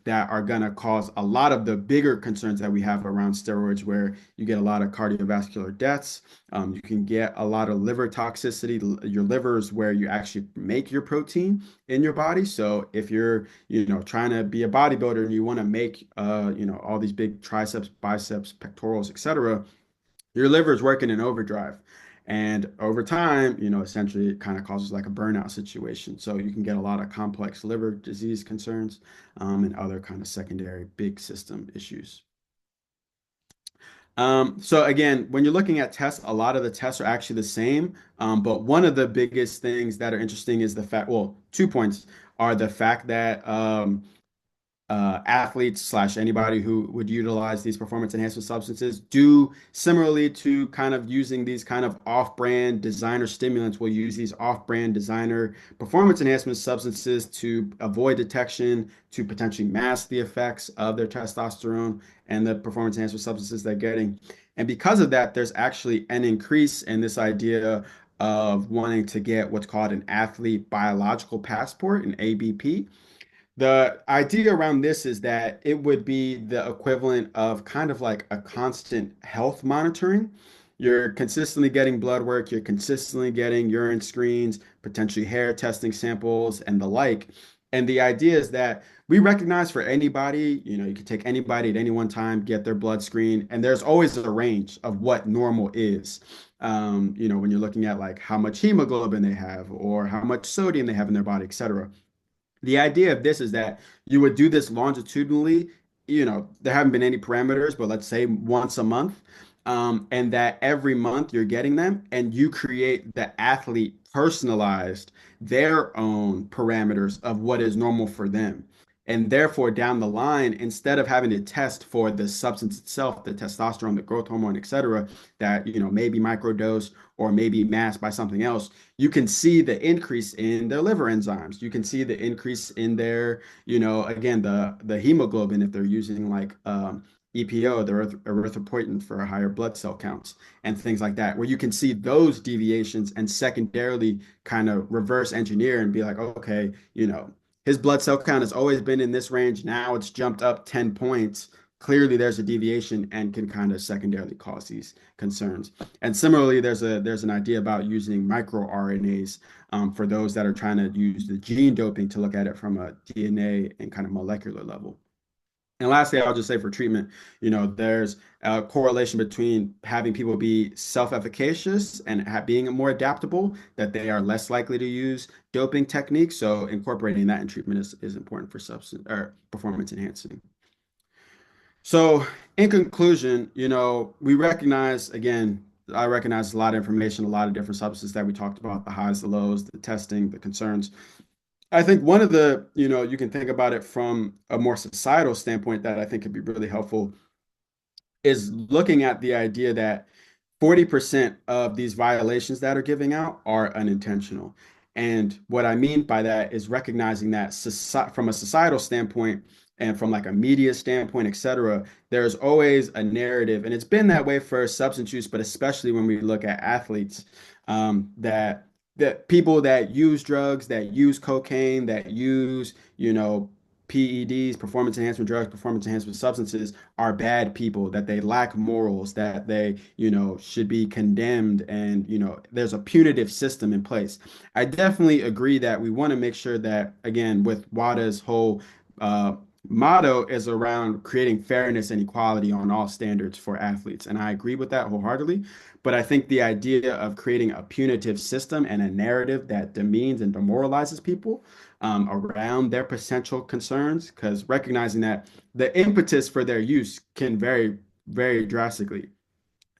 that are going to cause a lot of the bigger concerns that we have around steroids, where you get a lot of cardiovascular deaths. You can get a lot of liver toxicity. Your liver is where you actually make your protein in your body. So if you're, trying to be a bodybuilder and you want to make, all these big triceps, biceps, pectorals, etc., your liver is working in overdrive. And over time, essentially it kind of causes like a burnout situation. So you can get a lot of complex liver disease concerns, and other kind of secondary big system issues. So again, when you're looking at tests, a lot of the tests are actually the same. But one of the biggest things that are interesting is the fact, well, 2 points are the fact that athletes slash anybody who would utilize these performance enhancement substances do similarly to kind of using these kind of off-brand designer stimulants, will use these off-brand designer performance enhancement substances to avoid detection, to potentially mask the effects of their testosterone and the performance enhancement substances they're getting. And because of that, there's actually an increase in this idea of wanting to get what's called an athlete biological passport, an ABP. The idea around this is that it would be the equivalent of kind of like a constant health monitoring. You're consistently getting blood work, you're consistently getting urine screens, potentially hair testing samples, and the like. And the idea is that we recognize for anybody, you can take anybody at any one time, get their blood screen, and there's always a range of what normal is. When you're looking at like how much hemoglobin they have or how much sodium they have in their body, etc. The idea of this is that you would do this longitudinally. There haven't been any parameters, but let's say once a month. and that every month you're getting them, and you create the athlete personalized their own parameters of what is normal for them. And therefore, down the line, instead of having to test for the substance itself, the testosterone, the growth hormone, et cetera, that maybe microdose or maybe masked by something else, you can see the increase in their liver enzymes. You can see the increase in their, again, the hemoglobin if they're using like EPO, the erythropoietin for higher blood cell counts and things like that, where you can see those deviations and secondarily kind of reverse engineer and be like, okay, his blood cell count has always been in this range. Now it's jumped up 10 points. Clearly, there's a deviation and can kind of secondarily cause these concerns. And similarly, there's an idea about using microRNAs for those that are trying to use the gene doping to look at it from a DNA and kind of molecular level. And lastly, I'll just say for treatment, there's a correlation between having people be self-efficacious and being more adaptable, that they are less likely to use doping techniques. So incorporating that in treatment is important for substance or performance enhancing. So in conclusion, we recognize, again, I recognize a lot of information, a lot of different substances that we talked about, the highs, the lows, the testing, the concerns. I think one of the, you can think about it from a more societal standpoint that I think could be really helpful is looking at the idea that 40% of these violations that are giving out are unintentional. And what I mean by that is recognizing that from a societal standpoint and from like a media standpoint, et cetera, there's always a narrative, and it's been that way for substance use, but especially when we look at athletes, that people that use drugs, that use cocaine, that use, PEDs, performance enhancement drugs, performance enhancement substances, are bad people, that they lack morals, that they, should be condemned, and, there's a punitive system in place. I definitely agree that we want to make sure that, again, with WADA's whole uh, motto is around creating fairness and equality on all standards for athletes. And I agree with that wholeheartedly. But I think the idea of creating a punitive system and a narrative that demeans and demoralizes people around their potential concerns, because recognizing that the impetus for their use can vary very drastically.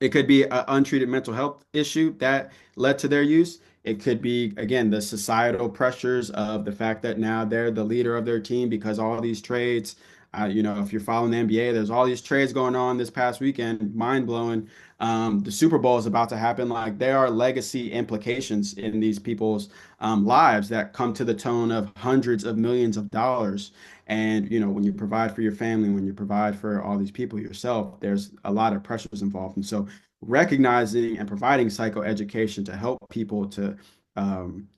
It could be an untreated mental health issue that led to their use. It could be, again, the societal pressures of the fact that now they're the leader of their team because all these trades, if you're following the NBA, there's all these trades going on this past weekend, mind blowing. The Super Bowl is about to happen. Like there are legacy implications in these people's lives that come to the tone of hundreds of millions of dollars. And when you provide for your family, when you provide for all these people yourself, there's a lot of pressures involved. And so recognizing and providing psychoeducation to help people to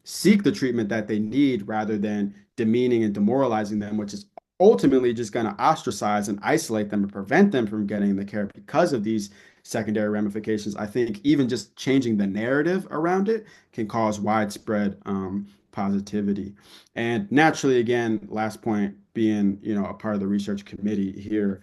seek the treatment that they need rather than demeaning and demoralizing them, which is ultimately just going to ostracize and isolate them and prevent them from getting the care because of these secondary ramifications. I think even just changing the narrative around it can cause widespread positivity. And naturally, again, last point being, a part of the research committee here,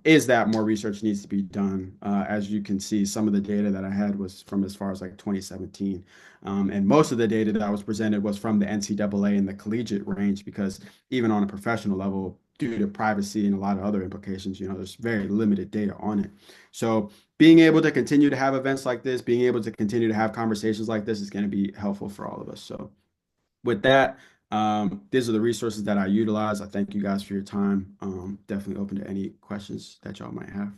is that more research needs to be done. As you can see, some of the data that I had was from as far as like 2017. And most of the data that was presented was from the NCAA and the collegiate range, because even on a professional level, due to privacy and a lot of other implications, there's very limited data on it. So being able to continue to have events like this, being able to continue to have conversations like this is going to be helpful for all of us. So with that, these are the resources that I utilize. I thank you guys for your time. Definitely open to any questions that y'all might have.